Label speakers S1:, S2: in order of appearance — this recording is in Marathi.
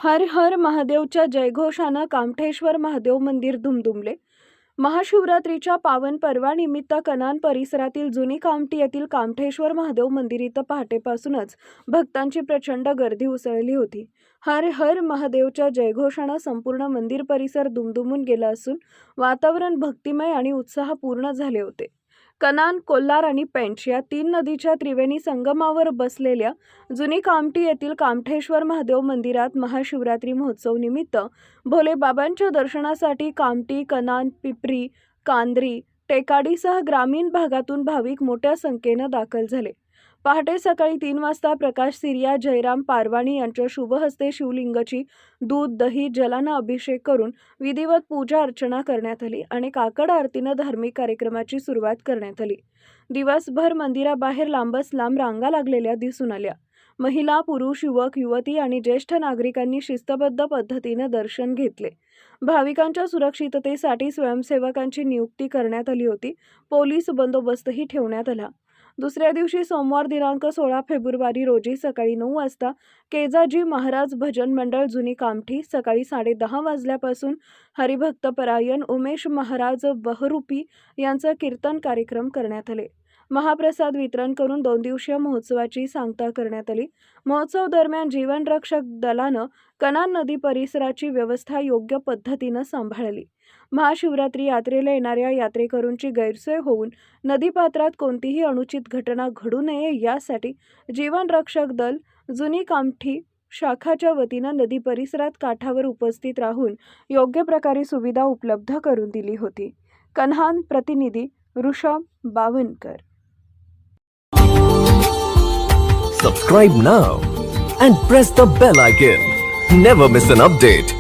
S1: हर हर महादेवच्या जयघोषानं कामठेश्वर महादेव मंदिर दुमदुमले. महाशिवरात्रीच्या पावन पर्वानिमित्त कनान परिसरातील जुनी कामठी येथील कामठेश्वर महादेव मंदिर इथं पहाटेपासूनच भक्तांची प्रचंड गर्दी उसळली होती. हर हर महादेवच्या जयघोषानं संपूर्ण मंदिर परिसर दुमदुमून गेला असून वातावरण भक्तिमय आणि उत्साहपूर्ण झाले होते. कनान, कोल्हार आणि पेंच या तीन नदीच्या त्रिवेणी संगमावर बसलेल्या जुनी कामठी येथील कामठेश्वर महादेव मंदिरात महाशिवरात्री महोत्सव निमित्त भोलेबाबांच्या दर्शनासाठी कामठी, कनान, पिपरी, कांद्री, टेकाडीसह ग्रामीण भागातून भाविक मोठ्या संख्येनं दाखल झाले. पहाटे सकाळी 3 वाजता प्रकाश सिरिया, जयराम पारवाणी यांच्या शुभ हस्ते शिवलिंगाची दूध, दही, जलानं अभिषेक करून विधिवत पूजा अर्चना करण्यात आली आणि काकड आरतीनं धार्मिक कार्यक्रमाची सुरुवात करण्यात आली. दिवसभर मंदिराबाहेर लांबच लांब रांगा लागलेल्या दिसून आल्या. महिला, पुरुष, युवक, युवती आणि ज्येष्ठ नागरिकांनी शिस्तबद्ध पद्धतीने दर्शन घेतले. भाविकांच्या सुरक्षिततेसाठी स्वयंसेवकांची नियुक्ती करण्यात आली होती. पोलीस बंदोबस्तही ठेवण्यात आला. दुसऱ्या दिवशी सोमवार दिनांक 16 फेब्रुवारी रोजी सकाळी 9 वाजता केजाजी महाराज भजन मंडळ जुनी कामठी, सकाळी 10:30 वाजल्यापासून हरिभक्तपरायण उमेश महाराज बहरूपी यांचा कीर्तन कार्यक्रम करण्यात आले. महाप्रसाद वितरण करून 2 दिवसीय महोत्सवाची सांगता करण्यात आली. महोत्सव दरम्यान जीवनरक्षक दलानं कनान नदी परिसराची व्यवस्था योग्य पद्धतीनं सांभाळली. महाशिवरात्री यात्रेला येणाऱ्या यात्रेकरूंची गैरसोय होऊन नदीपात्रात कोणतीही अनुचित घटना घडू नये यासाठी जीवनरक्षक दल जुनी कामठी शाखाच्या वतीनं नदी परिसरात काठावर उपस्थित राहून योग्य प्रकारे सुविधा उपलब्ध करून दिली होती. कन्हान प्रतिनिधी Rishabh Bawankar.
S2: Subscribe now and press the bell icon. Never miss an update.